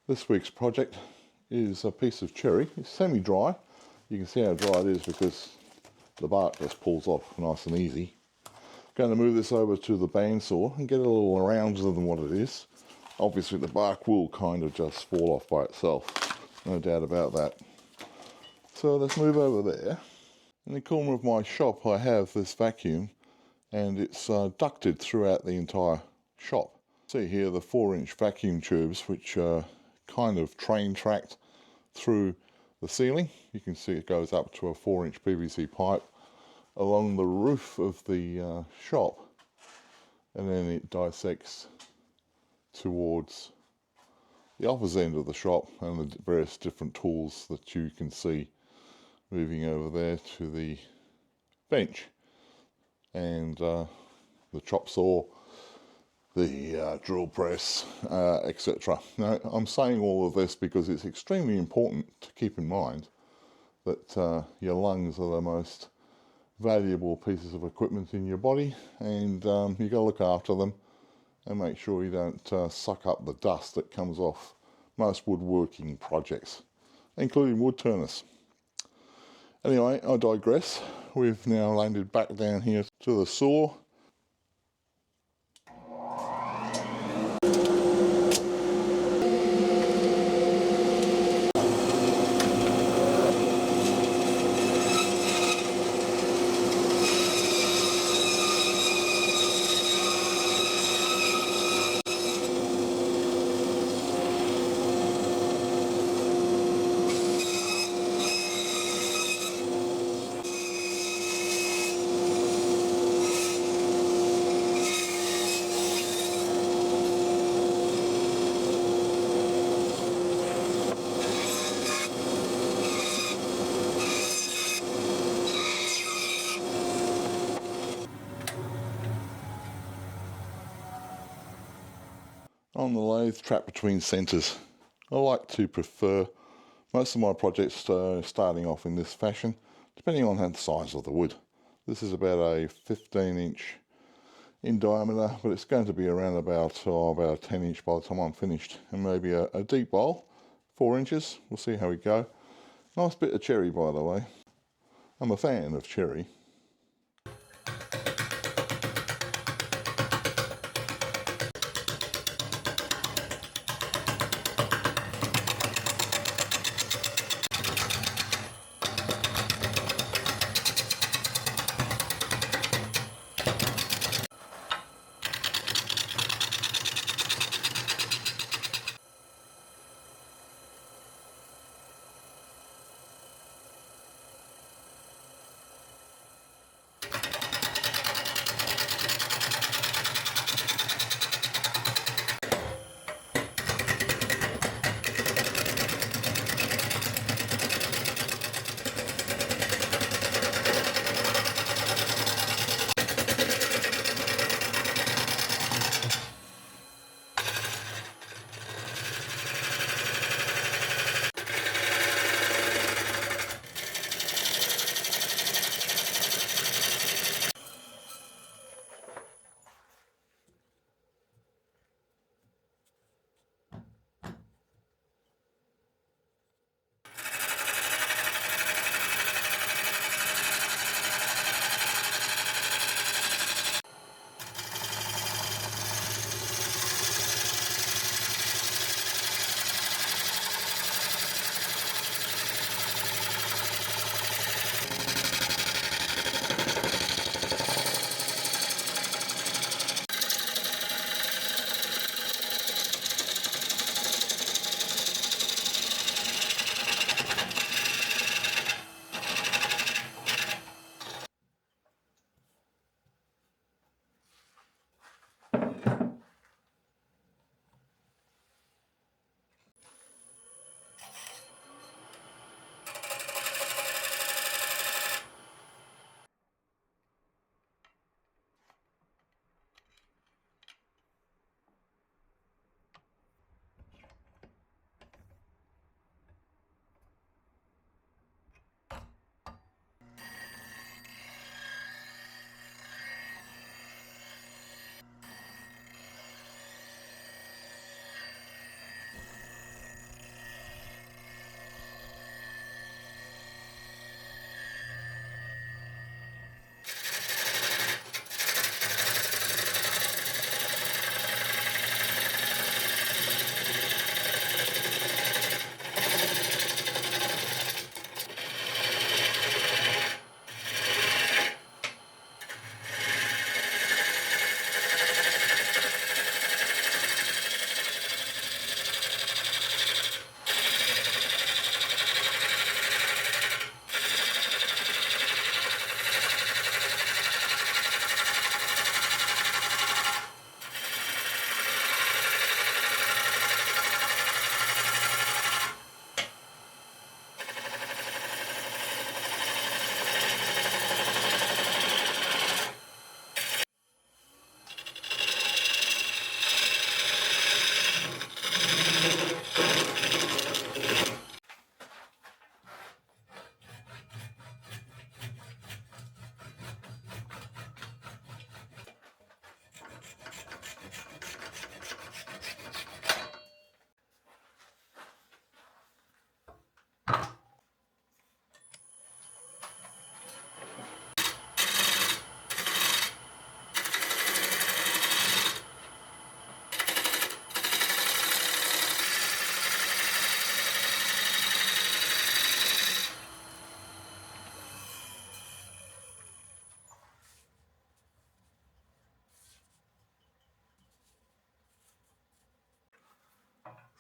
This week's project is a piece of cherry. It's semi-dry. You can see how dry it is because the bark just pulls off nice and easy. Going to move this over to the bandsaw and get a little rounder than what it is. Obviously the bark will kind of just fall off by itself, no doubt about that. So let's move over there. In the corner of my shop I have this vacuum and it's ducted throughout the entire shop. See here the 4-inch vacuum tubes which are kind of train tracked through the ceiling. You can see it goes up to a 4-inch PVC pipe along the roof of the shop, and then it dissects towards the opposite end of the shop and the various different tools that you can see moving over there to the bench, and the chop saw, the drill press, etc. Now, I'm saying all of this because it's extremely important to keep in mind that your lungs are the most valuable pieces of equipment in your body, and you've got to look after them and make sure you don't suck up the dust that comes off most woodworking projects, including wood turners. Anyway, I digress. We've now landed back down here to the saw. On the lathe, trapped between centres. I like to prefer most of my projects starting off in this fashion, depending on the size of the wood. This is about a 15-inch in diameter, but it's going to be around about a 10-inch by the time I'm finished, and maybe a deep bowl, 4 inches. We'll see how we go. Nice bit of cherry, by the way. I'm a fan of cherry.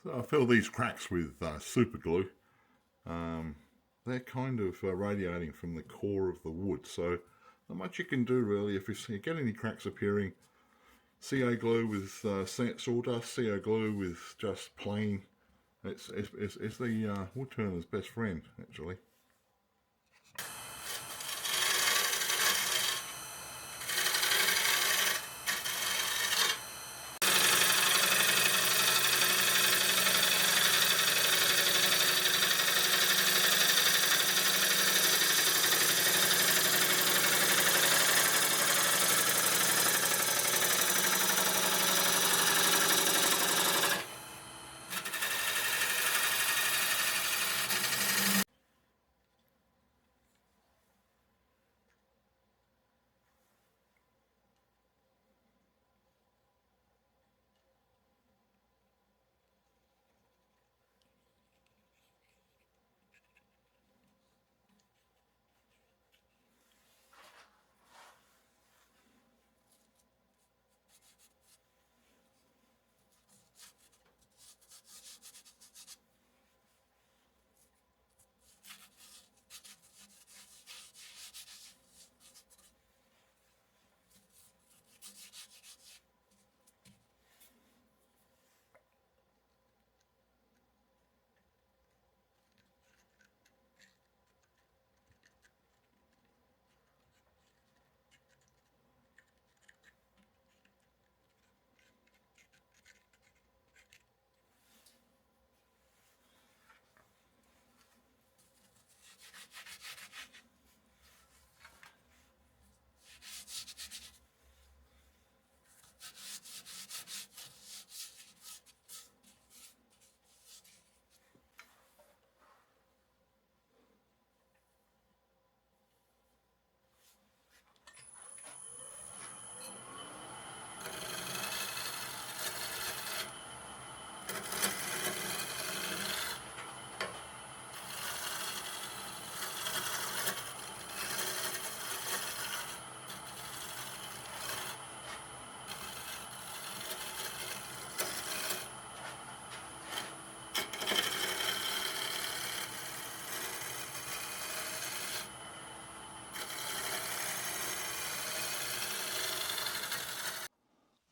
So I fill these cracks with super glue. They're kind of radiating from the core of the wood, so not much you can do really. If you get any cracks appearing, CO glue with sawdust, CO glue with just plain. It's the wood turner's best friend, actually.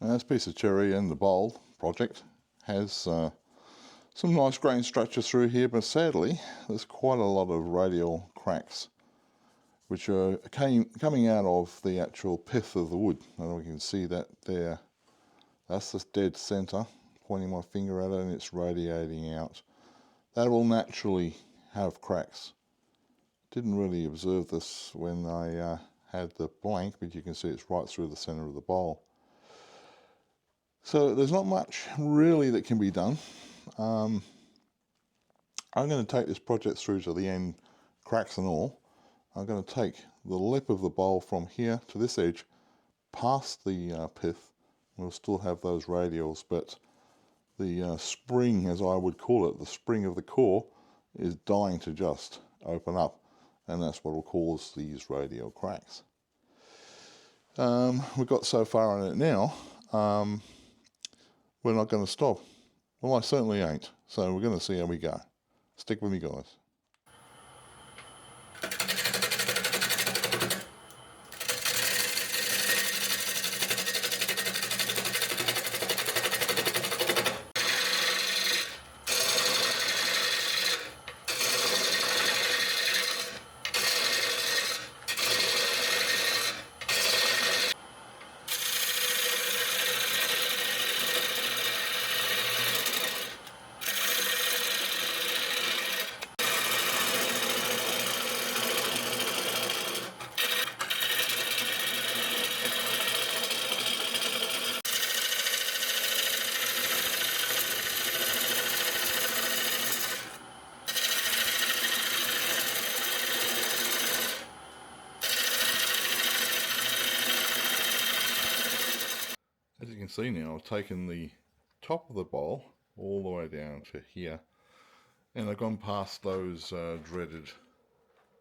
Now this piece of cherry in the bowl project has some nice grain structure through here, but sadly there's quite a lot of radial cracks which are coming out of the actual pith of the wood. And we can see that there. That's the dead center, pointing my finger at it, and it's radiating out. That will naturally have cracks. Didn't really observe this when I had the blank, but you can see it's right through the center of the bowl. So there's not much really that can be done. I'm going to take this project through to the end, cracks and all. I'm going to take the lip of the bowl from here to this edge, past the pith. We'll still have those radials, but the spring, as I would call it, the spring of the core, is dying to just open up, and that's what will cause these radial cracks. We've got so far on it now. We're not going to stop. Well, I certainly ain't. So we're going to see how we go. Stick with me, guys. As you can see now, I've taken the top of the bowl all the way down to here, and I've gone past those dreaded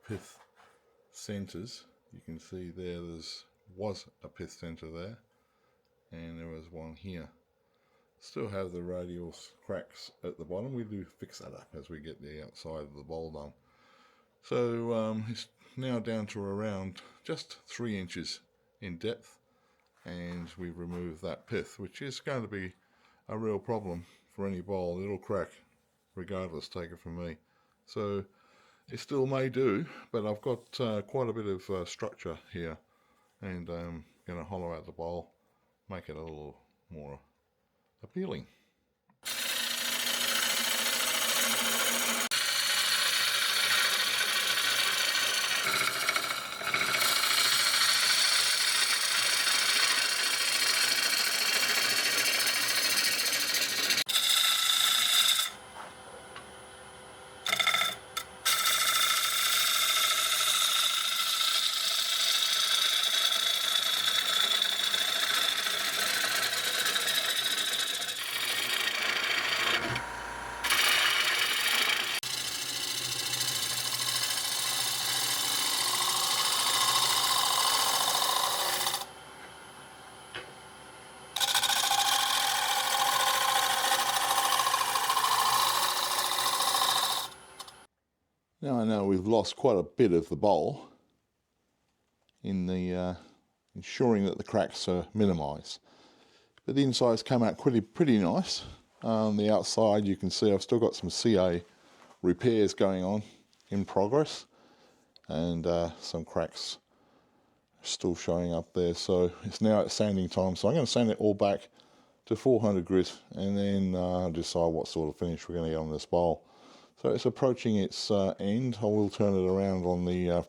pith centers. You can see was a pith center there, and there was one here. Still have the radial cracks at the bottom. We do fix that up as we get the outside of the bowl done. So it's now down to around just 3 inches in depth, and we've removed that pith, which is going to be a real problem for any bowl. It'll crack regardless, take it from me. So it still may do, but I've got quite a bit of structure here, and I'm going to hollow out the bowl, make it a little more appealing. Now I know we've lost quite a bit of the bowl in the ensuring that the cracks are minimised, but the insides came out pretty nice. The outside, you can see I've still got some CA repairs going on in progress, and some cracks still showing up there. So it's now at sanding time, so I'm going to sand it all back to 400 grit, and then decide what sort of finish we're going to get on this bowl. So it's approaching its end. I will turn it around on the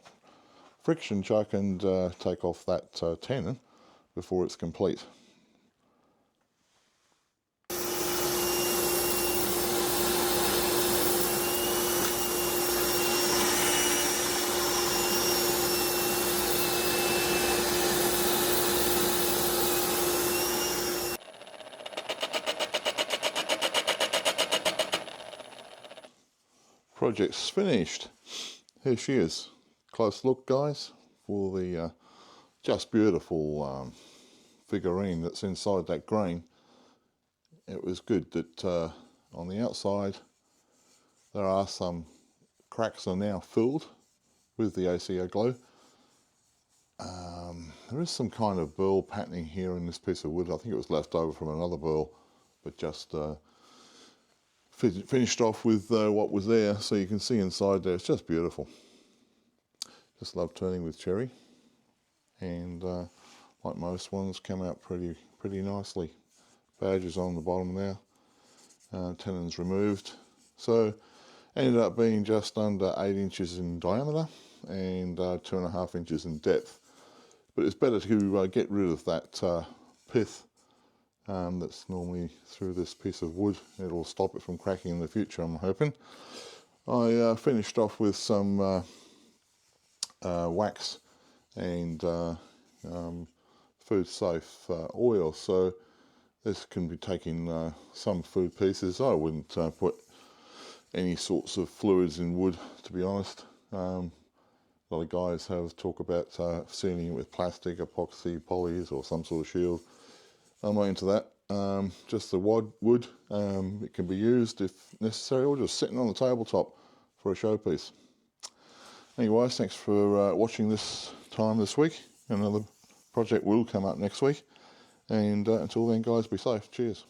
friction chuck and take off that tenon before it's complete. Project's finished. Here she is. Close look, guys, for the just beautiful figurine that's inside that grain. It was good that on the outside there are some cracks are now filled with the ACO glue. There is some kind of burl patterning here in this piece of wood. I think it was left over from another burl, but just finished off with what was there, so you can see inside there. It's just beautiful. Just love turning with cherry, and like most ones, come out pretty nicely. Badges on the bottom now, tenons removed. So ended up being just under 8 inches in diameter and 2.5 inches in depth. But it's better to get rid of that pith that's normally through this piece of wood. It'll stop it from cracking in the future, I'm hoping. I finished off with some wax and food safe oil, so this can be taking some food pieces. I wouldn't put any sorts of fluids in wood, to be honest. A lot of guys have talk about sealing it with plastic, epoxy, polys, or some sort of shield. I'm not into that. Just the wood, it can be used if necessary, or just sitting on the tabletop for a showpiece. Anyways, thanks for watching this week. Another project will come up next week. And until then, guys, be safe. Cheers.